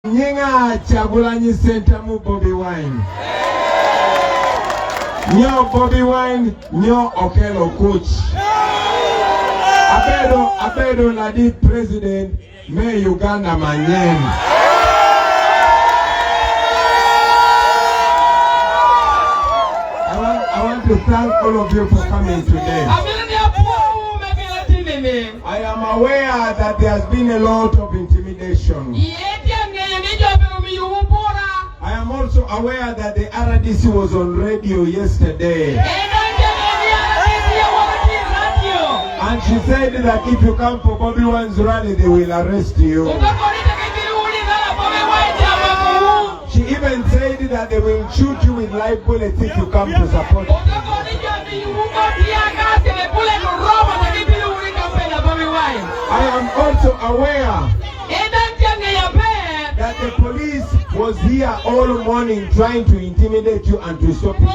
Nyinga Chagulanyi Center mu bobiwine. Nyo bobiwine, nyo okelo coach. Abedo Ladi President, me Uganda manyen. I want to thank all of you for coming today. I am aware that there has been a lot of intimidation. I am also aware that the RDC was on radio yesterday. And she said that if you come for bobiwine's rally, they will arrest you. She even said that they will shoot you with live bullets if you come to support them. I am also aware that the police was here all morning trying to intimidate you and to stop you.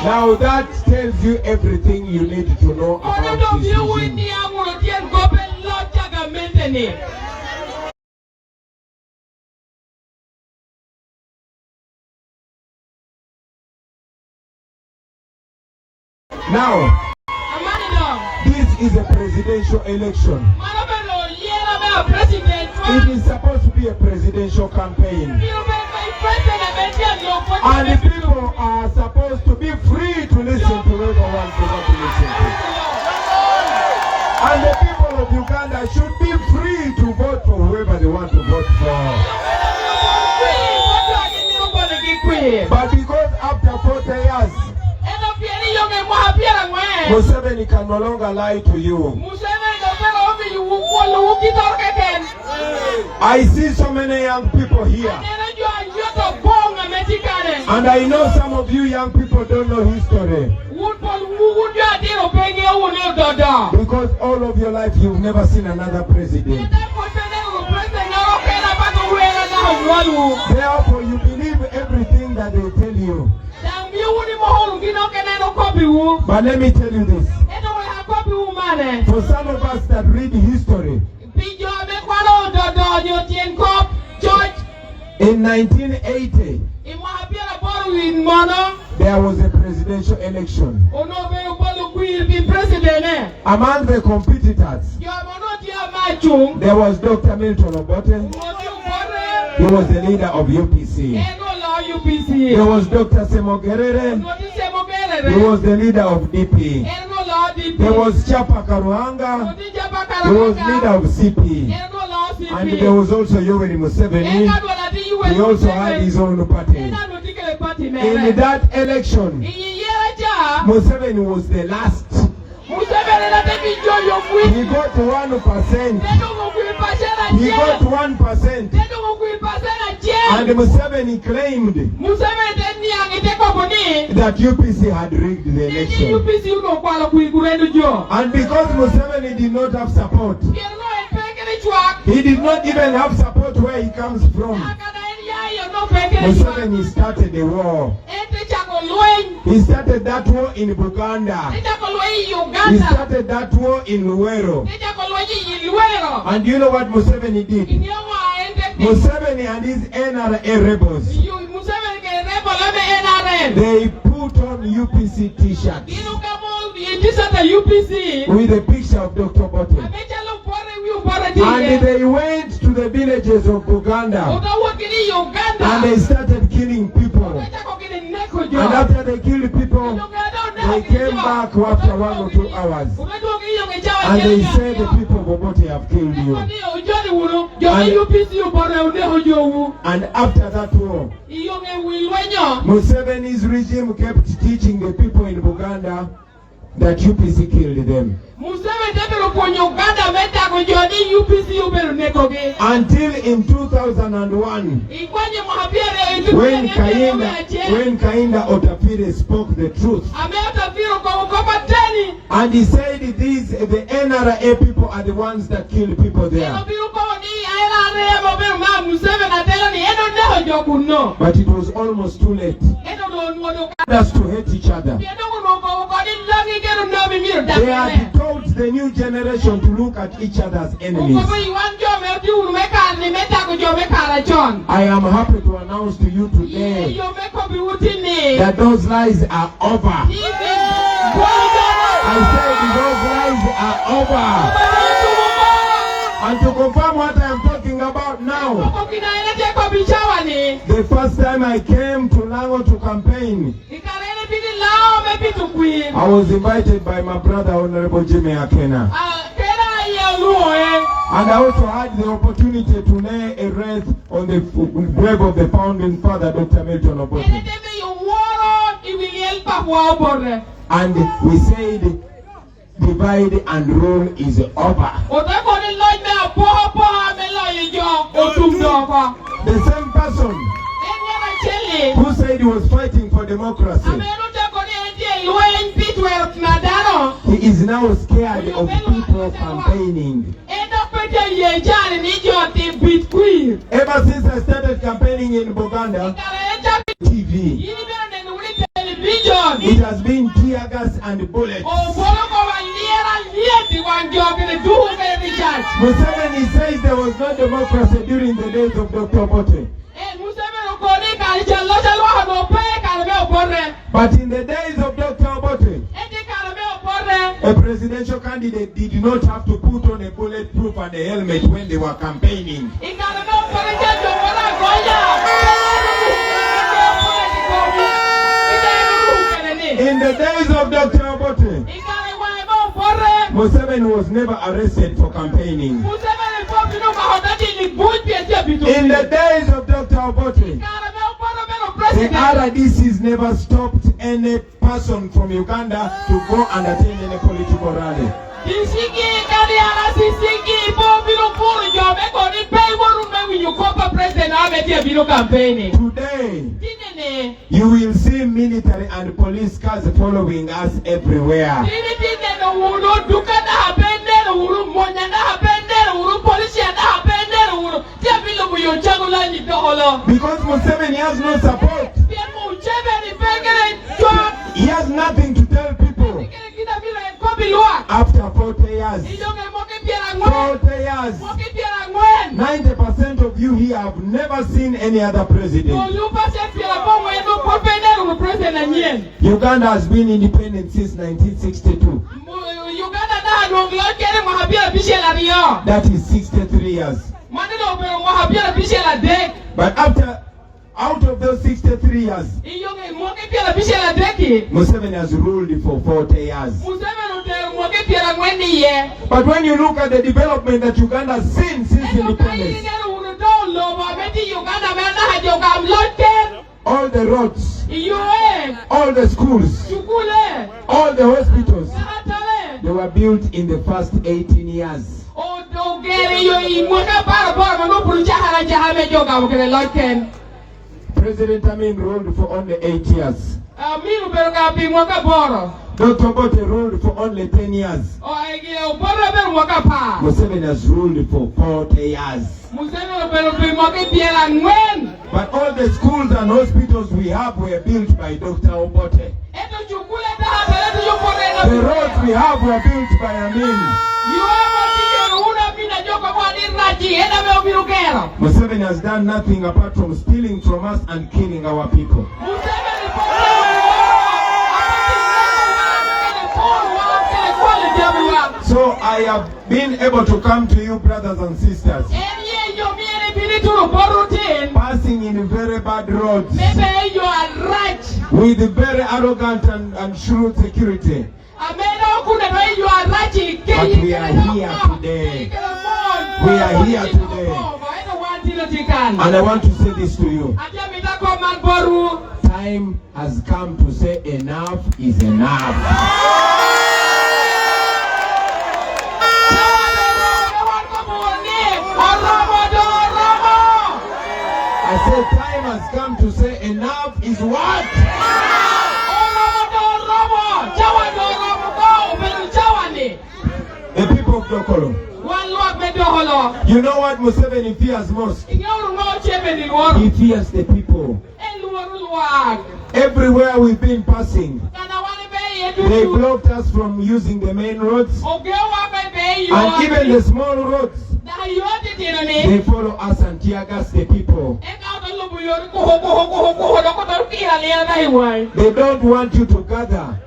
Now that tells you everything you need to know about this regime. Now, this is a presidential election. It is supposed to be a presidential campaign. And the people are supposed to be free to listen to whoever wants to listen to. And the people of Uganda should be free to vote for whoever they want to vote for. But because after 40 years, Museveni can no longer lie to you. I see so many young people here. And I know some of you young people don't know history. Because all of your life you've never seen another president. Therefore you believe everything that they tell you. But let me tell you this. For some of us that read history, in 1980, there was a presidential election. Among the competitors, there was Dr. Milton Obote. He was the leader of UPC. There was Dr. Semogerere. He was the leader of DP. There was Chapa Karuhanga. He was leader of CP. And there was also Yoweri Museveni. He also had his own party. In that election, Museveni was the last. He got 1%. He got 1%. And Museveni claimed that UPC had rigged the election. And because Museveni did not have support, he did not even have support where he comes from. Museveni started a war. He started that war in Buganda. He started that war in Luwero. And you know what Museveni did? Museveni and his NRA rebels, they put on UPC t-shirts with a picture of Dr. Bote. And they went to the villages of Uganda and they started killing people. And after they killed people, they came back after 1 or 2 hours. And they said the people of Obote have killed you. And after that war, Museveni's regime kept teaching the people in Uganda that UPC killed them. Until in 2001, when Kainda Otafire spoke the truth, and he said the NRA people are the ones that kill people there. But it was almost too late. Us to hate each other. They had told wants the new generation to look at each other as enemies. I am happy to announce to you today that those lies are over. I said those lies are over. And to confirm what I am talking about now, the first time I came to Lango to campaign, I was invited by my brother, Honorable Jimmy Akena. And I also had the opportunity to lay a wreath on the grave of the founding father, Dr. Milton Obote. And we said, divide and rule is over. The same person who said he was fighting for democracy, he is now scared of people campaigning. Ever since I started campaigning in Buganda, TV, it has been tear gas and bullets. Museveni says there was no democracy during the days of Dr. Obote. But in the days of Dr. Obote, a presidential candidate did not have to put on a bulletproof and a helmet when they were campaigning. In the days of Dr. Obote, Museveni was never arrested for campaigning. In the days of Dr. Obote, the RDCs never stopped any person from Uganda to go and attend any political rally. Today, you will see military and police cars following us everywhere. Because Museveni has no support. He has nothing to tell people. After 40 years, 90% of you here have never seen any other president. Uganda has been independent since 1962. That is 63 years. But out of those 63 years, Museveni has ruled for 40 years. But when you look at the development that Uganda has seen since independence, all the roads, all the schools, all the hospitals, they were built in the first 18 years. President Amin ruled for only 8 years. Dr. Obote ruled for only 10 years. Museveni has ruled for 40 years. But all the schools and hospitals we have were built by Dr. Obote. The roads we have were built by Amin. Museveni has done nothing apart from stealing from us and killing our people. So I have been able to come to you, brothers and sisters, passing in very bad roads with very arrogant and shrewd security. But we are here today. We are here today. And I want to say this to you. Time has come to say enough is enough. I said time has come to say enough is what? The people of Dokolo. You know what Museveni fears most? He fears the people. Everywhere we've been passing, They blocked us from using the main roads. And even the small roads, they follow us and tear gas the people. They don't want you to gather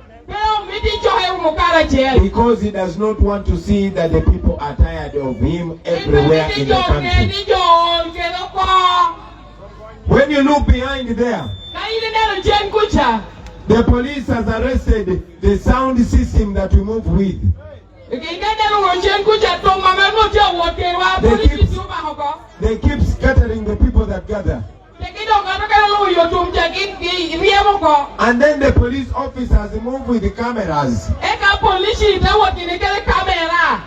because he does not want to see that the people are tired of him everywhere in the country. When you look behind there, the police has arrested the sound system that we move with. They keep scattering the people that gather. And then the police officers move with the cameras.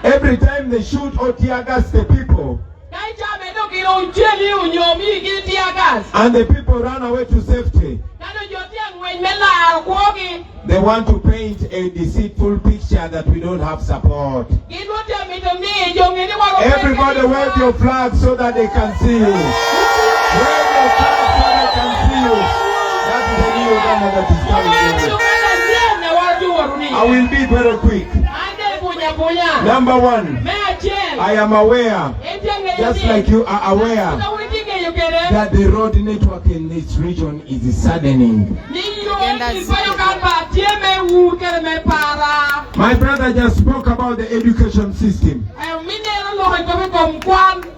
Every time they shoot or tear gas the people, and the people run away to safety. They want to paint a deceitful picture that we don't have support. Everybody wave your flag so that they can see you. Wave your flag so they can see you. That is the new Uganda that is coming. I will be very quick. Number one, I am aware, just like you are aware, that the road network in this region is saddening. My brother just spoke about the education system.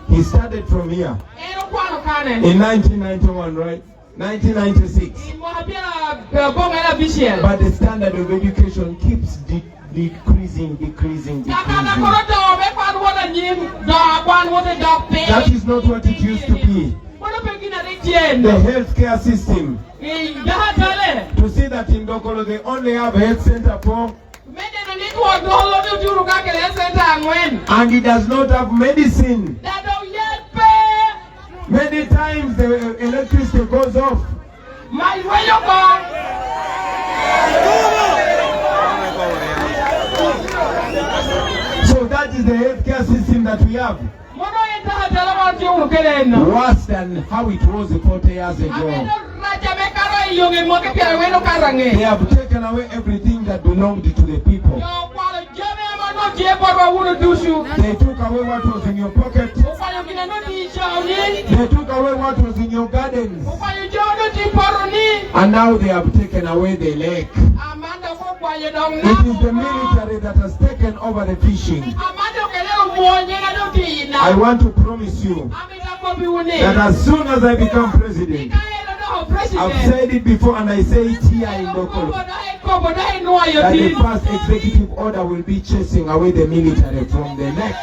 He started from here in 1991, right? 1996. But the standard of education keeps decreasing. That is not what it used to be. The healthcare system. To see that in Dokolo they only have a health center for, and it does not have medicine. Many times the electricity goes off. So that is the healthcare system that we have. Worse than how it was 40 years ago. They have taken away everything that belonged to the people. They took away what was in your pocket. They took away what was in your gardens. And now they have taken away the lake. It is the military that has taken over the fishing. I want to promise you that as soon as I become president, I've said it before and I say it here in Dokolo, that the first executive order will be chasing away the military from the lake.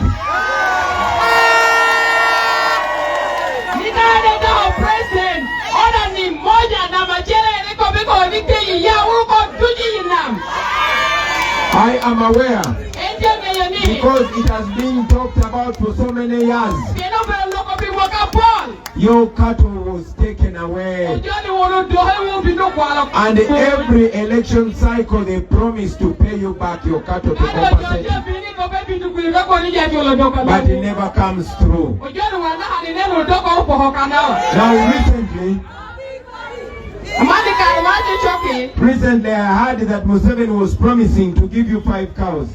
I am aware because it has been talked about for so many years. Your cattle was taken away. And every election cycle they promise to pay you back your cattle to compensate you. But it never comes through. Now recently I heard that Museveni was promising to give you 5 cows.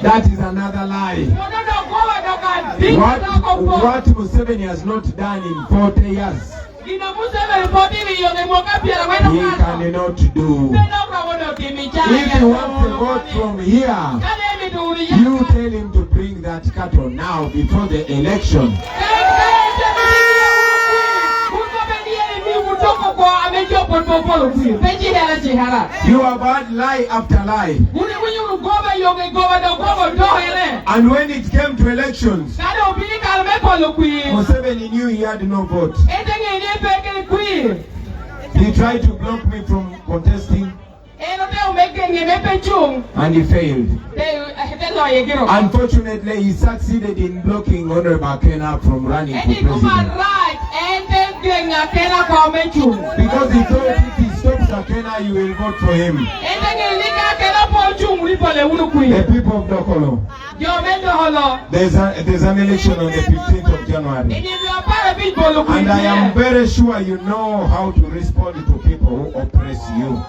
That is another lie. What Museveni has not done in 40 years, he cannot do. If he wants to vote from here, you tell him to bring that cattle now before the election. You have had lie after lie. And when it came to elections, Museveni knew he had no vote. He tried to block me from contesting, and he failed. Unfortunately, he succeeded in blocking Honorable Kena from running for president. Because he thought if he stops Sakena, you will vote for him. The people of Dokolo. There's an election on the 15th of January. And I am very sure you know how to respond to people who oppress you.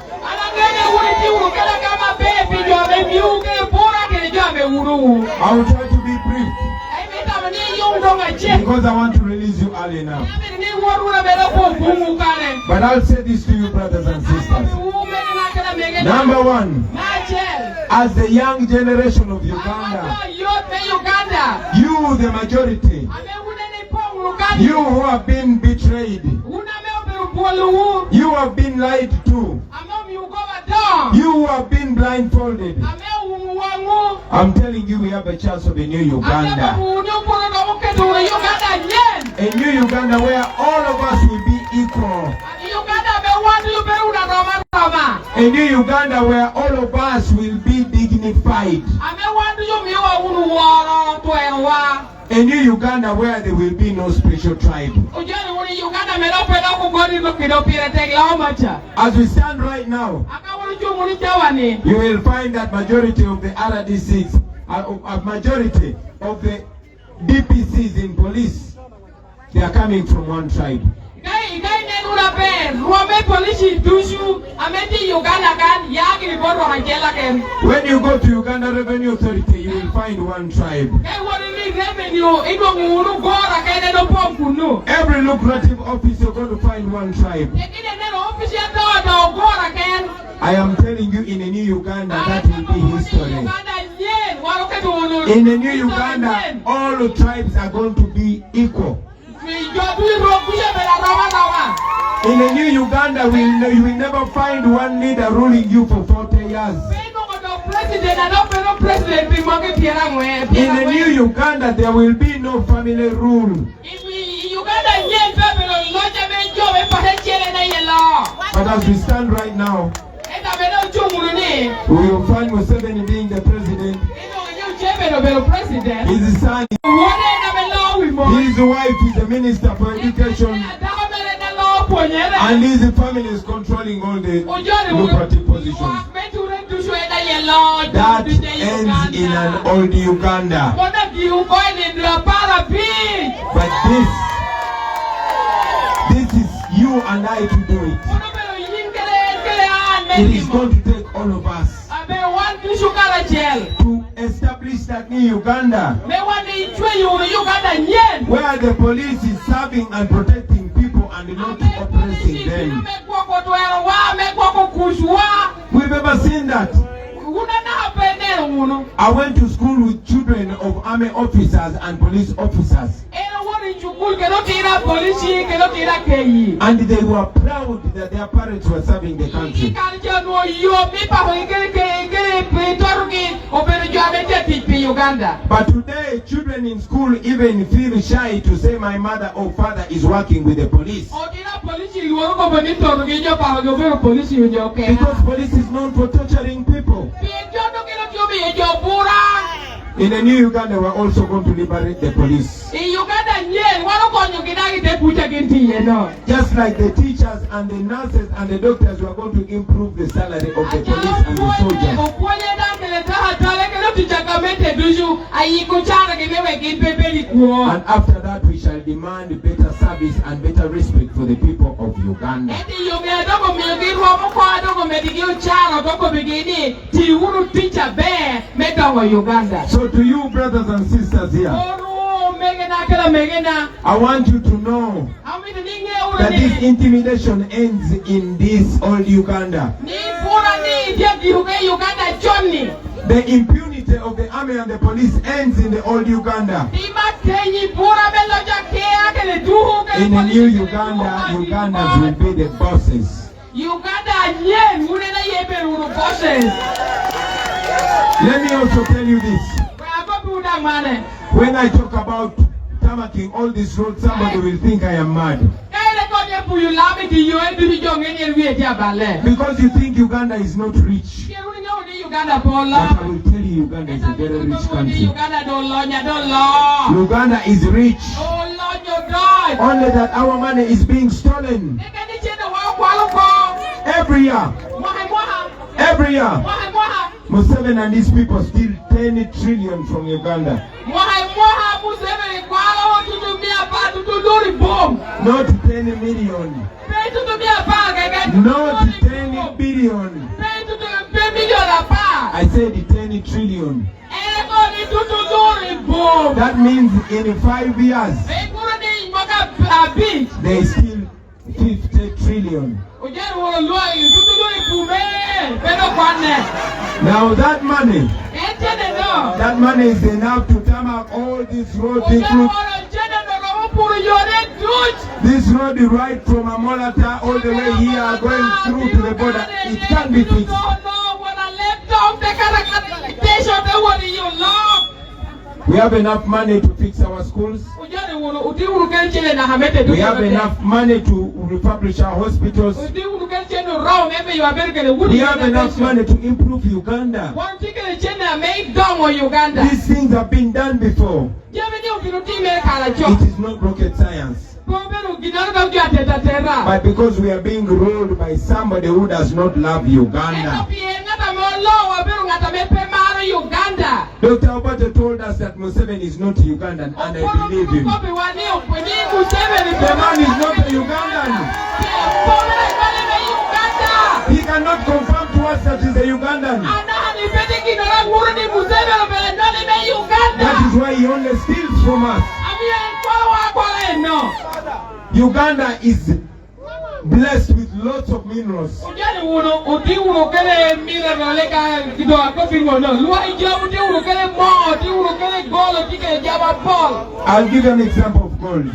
I will try to be brief because I want to release you early now. But I'll say this to you, brothers and sisters. Number one, as the young generation of Uganda, you, the majority, you who have been betrayed, you have been lied to, you who have been blindfolded, I'm telling you, we have a chance of a new Uganda. A new Uganda where all of us will be equal. A new Uganda where all of us will be dignified. A new Uganda where there will be no special tribe. As we stand right now, you will find that majority of the RDCs, a majority of the DPCs in police, they are coming from one tribe. When you go to Uganda Revenue Authority, you will find one tribe. Every lucrative office, you're going to find one tribe. I am telling you, in a new Uganda, that will be history. In a new Uganda, all the tribes are going to be equal. In a new Uganda, you will never find one leader ruling you for 40 years. In a new Uganda, there will be no family rule. But as we stand right now, we will find Museveni being the president. His son, his wife is the minister for education, and his family is controlling all the lucrative positions. That ends in an old Uganda. But this is you and I to do it. It is going to take all of us to establish that new Uganda where the police is serving and protecting people and not oppressing them. We've ever seen that. I went to school with children of army officers and police officers. And they were proud that their parents were serving the country. But today, children in school even feel shy to say my mother or father is working with the police. Because police is known for torturing people. In the new Uganda, we're also going to liberate the police. Just like the teachers and the nurses and the doctors, we are going to improve the salary of the police and the soldiers. And after that, we shall demand better service and better respect for the people of Uganda. So to you, brothers and sisters here, I want you to know that this intimidation ends in this old Uganda. The impunity of the army and the police ends in the old Uganda. In the new Uganda, Ugandans will be the bosses. Let me also tell you this. When I talk about tarmacking all these roads, somebody will think I am mad. Because you think Uganda is not rich. But I will tell you, Uganda is a very rich country. Uganda is rich. Only that our money is being stolen. Every year, Museveni and these people steal 10 trillion from Uganda. Not 10 million. Not 10 billion. I said 10 trillion. That means in 5 years, they steal 50 trillion. Now that money is enough to tarmac all these roads, this road right from amolator all the way here going through to the border. It can be fixed. We have enough money to fix our schools. We have enough money to refurbish our hospitals. We have enough money to improve Uganda. These things have been done before. It is not rocket science. But because we are being ruled by somebody who does not love Uganda. Dr. Obote told us that Museveni is not Ugandan, and I believe him. The man is not a Ugandan. He cannot confirm to us that he's a Ugandan. That is why he only steals from us. Uganda is blessed with lots of minerals. I'll give you an example of gold.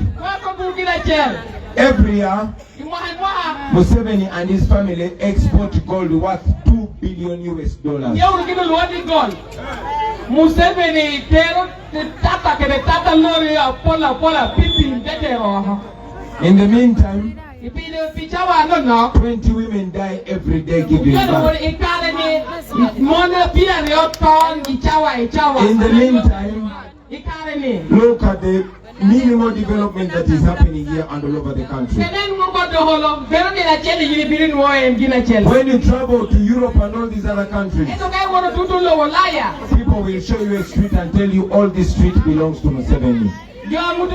Every year, Museveni and his family export gold worth $2 billion. In the meantime, 20 women die every day giving birth. In the meantime, look at the minimal development that is happening here and all over the country. When you travel to Europe and all these other countries, people will show you a street and tell you all this street belongs to Museveni. All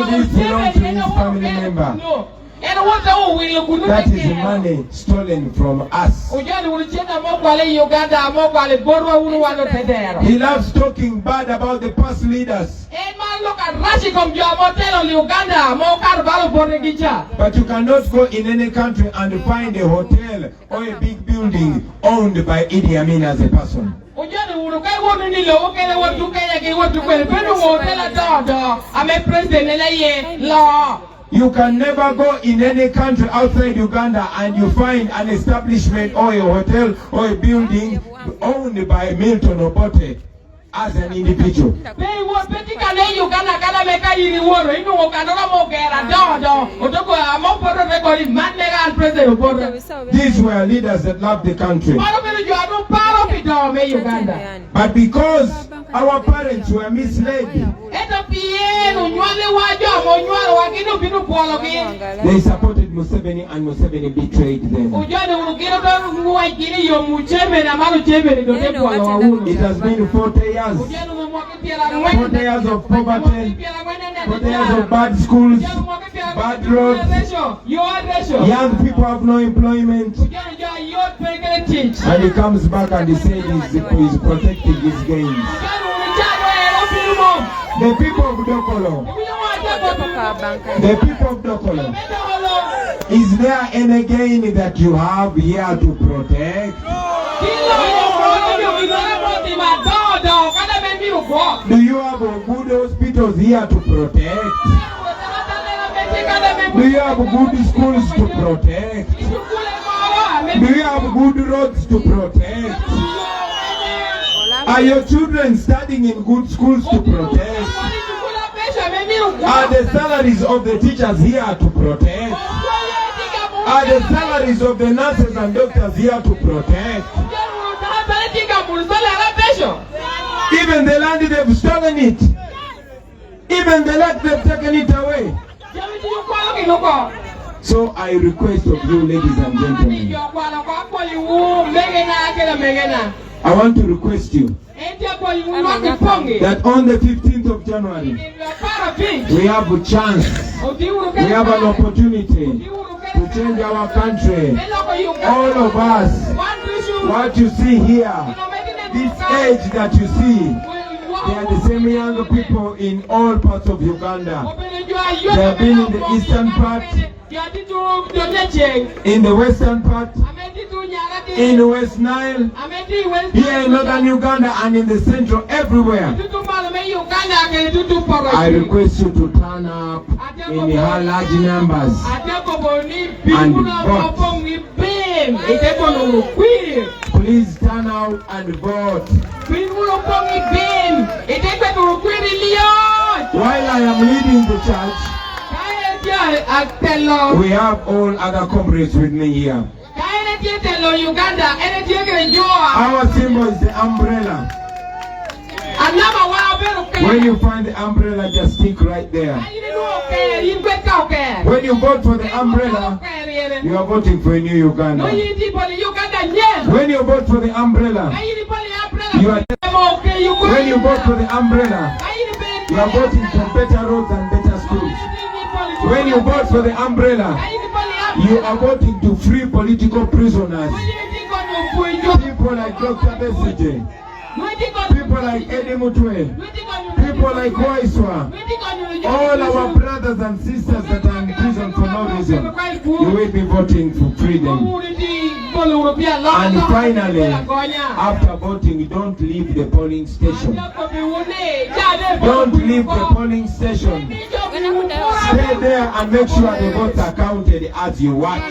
this belongs to his family member. That is money stolen from us. He loves talking bad about the past leaders. But you cannot go in any country and find a hotel or a big building owned by Idi Amin as a person. You can never go in any country outside Uganda and you find an establishment or a hotel or a building owned by Milton Obote as an individual. These were leaders that loved the country. But because our parents were misled, they supported Museveni and Museveni betrayed them. It has been 40 years. 40 years of poverty, 40 years of bad schools, bad roads. Young people have no employment. And he comes back and he says he's protecting his gains. The people of dokolo. Is there any gain that you have here to protect? Do you have good hospitals here to protect? Do you have good schools to protect? Do you have good roads to protect? Are your children studying in good schools to protect? Are the salaries of the teachers here to protect? Are the salaries of the nurses and doctors here to protect? Even the land, they've stolen it. Even the land, they've taken it away. So I request of you, ladies and gentlemen, I want to request you that on the 15th of January, we have a chance, we have an opportunity to change our country. All of us, what you see here, this age that you see, they are the same young people in all parts of Uganda. They have been in the eastern part, in the western part, in the West Nile, here in northern Uganda, and in the central, everywhere. I request you to turn up in large numbers and vote. Please turn out and vote. While I am leading the church, we have all other comrades with me here. Our symbol is the umbrella. When you find the umbrella, just stick right there. When you vote for the umbrella, you are voting for a new Uganda. When you vote for the umbrella, you are when you vote for the umbrella, you are voting for better roads and better schools. When you vote for the umbrella, you are voting to free political prisoners. People like Dr. Besige, people like Eddie Mutwe, people like Waiswa, all our brothers and sisters that are in prison for no reason, you will be voting for freedom. And finally, after voting, don't leave the polling station. Don't leave the polling station. Stay there and make sure the votes are counted as you watch.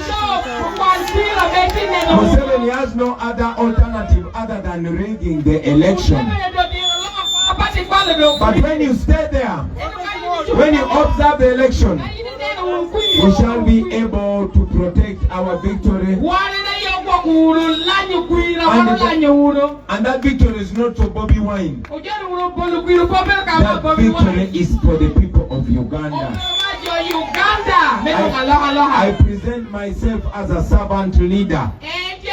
Museveni has no other alternative other than rigging the election. But when you stay there, when you observe the election, we shall be able to protect our victory. And that victory is not for bobiwine. That victory is for the people of Uganda. I present myself as a servant leader, as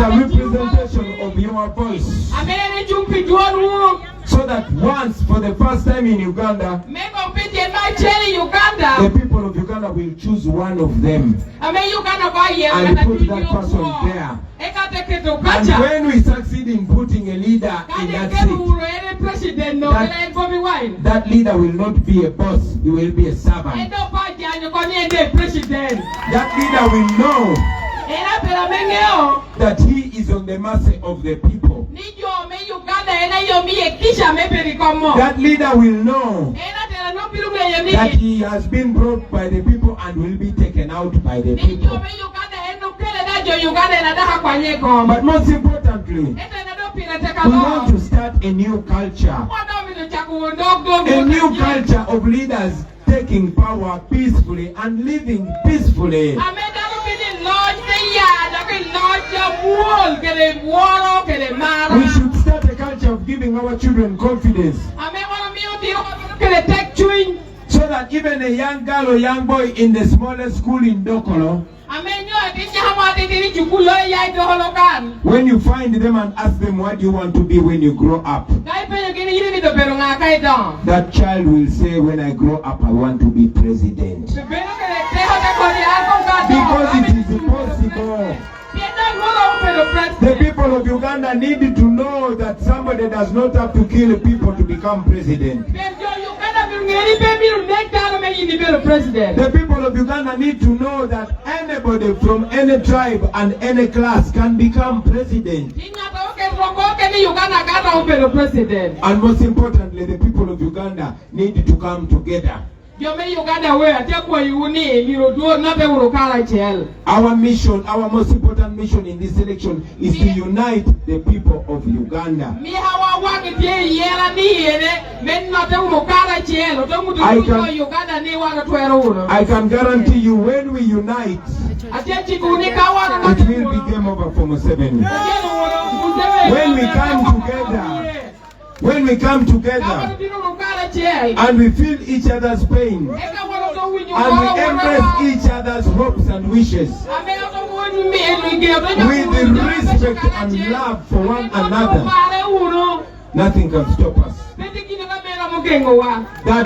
a representation of your voice, so that once, for the first time in Uganda, the people of Uganda will choose one of them and put that person there. And when we succeed in putting a leader in that seat, that leader will not be a boss, he will be a servant. That leader will know that he is on the mercy of the people. That leader will know that he has been brought by the people and will be taken out by the people. But most importantly, we want to start a new culture. A new culture of leaders taking power peacefully and living peacefully. We should start a culture of giving our children confidence, so that even a young girl or young boy in the smallest school in Dokolo, when you find them and ask them what you want to be when you grow up, that child will say, when I grow up I want to be president. Because it is impossible. The people of Uganda need to know that somebody does not have to kill people to become president. The people of Uganda need to know that anybody from any tribe and any class can become president. And most importantly, the people of Uganda need to come together. Our mission, our most important mission in this election is to unite the people of Uganda. I can guarantee you, when we unite, it will be game over for Museveni. When we come together and we feel each other's pain, And we embrace each other's hopes and wishes with respect and love for one another. Nothing can stop us. That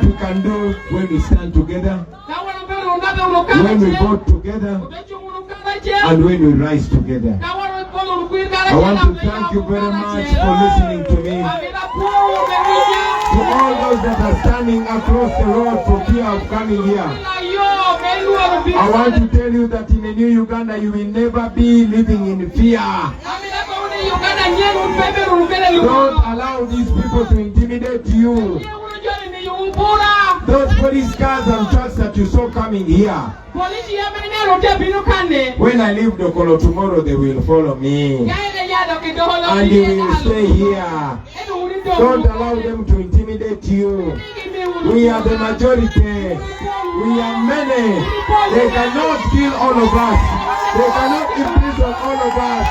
we can do when we stand together, when we vote together, and when we rise together. I want to thank you very much for listening to me. To all those that are standing across the road for fear of coming here, I want to tell you that in a new Uganda you will never be living in fear. Don't allow these people to intimidate you. Those police cars and trucks that you saw coming here, when I leave Dokolo tomorrow, they will follow me. And they will stay here. Don't allow them to intimidate you. We are the majority. We are many. They cannot kill all of us. They cannot imprison all of us.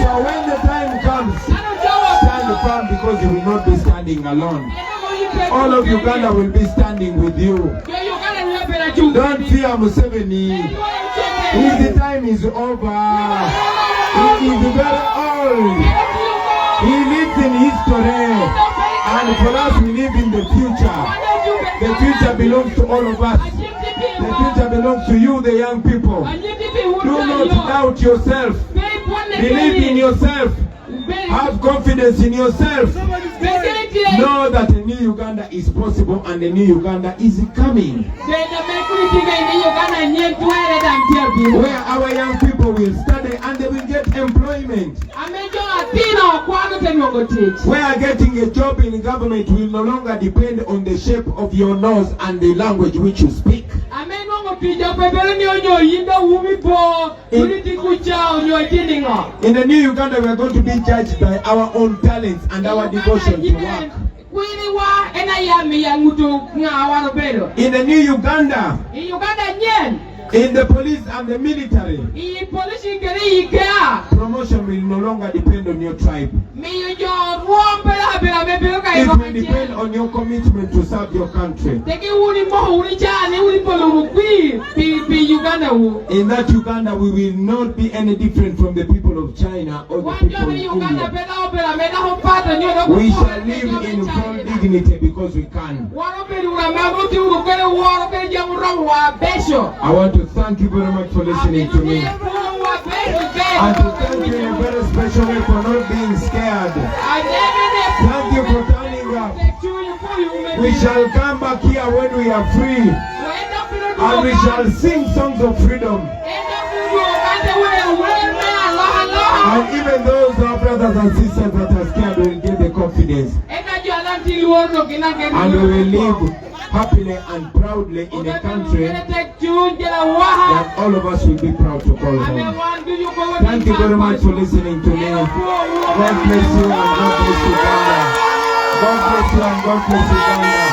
So when the time comes, stand firm, because you will not be standing alone. All of Uganda will be standing with you. Don't fear Museveni. His time is over. He is very old. He lives in history. And for us, we live in the future. The future belongs to all of us. The future belongs to you, the young people. Do not doubt yourself. Believe in yourself. Have confidence in yourself. Know that a new Uganda is possible and a new Uganda is coming. Where our young people will study and they will get employment. Where getting a job in government will no longer depend on the shape of your nose and the language which you speak. In the new Uganda, we are going to be judged by our own talents and our devotion to work. In the new Uganda, in the police and the military, promotion will no longer depend on your tribe. It will depend on your commitment to serve your country. In that Uganda, we will not be any different from the people of China or the people of India. We shall live in full dignity because we can. I want to thank you very much for listening to me. And to thank you in a very special way for not being scared. Thank you for turning up. We shall come back here when we are free. And we shall sing songs of freedom. And even those our brothers and sisters that are scared will get the confidence. And we will live happily and proudly in a country that all of us will be proud to call home. Thank you very much for listening to me. God bless you and God bless Uganda. God bless you and God bless Uganda.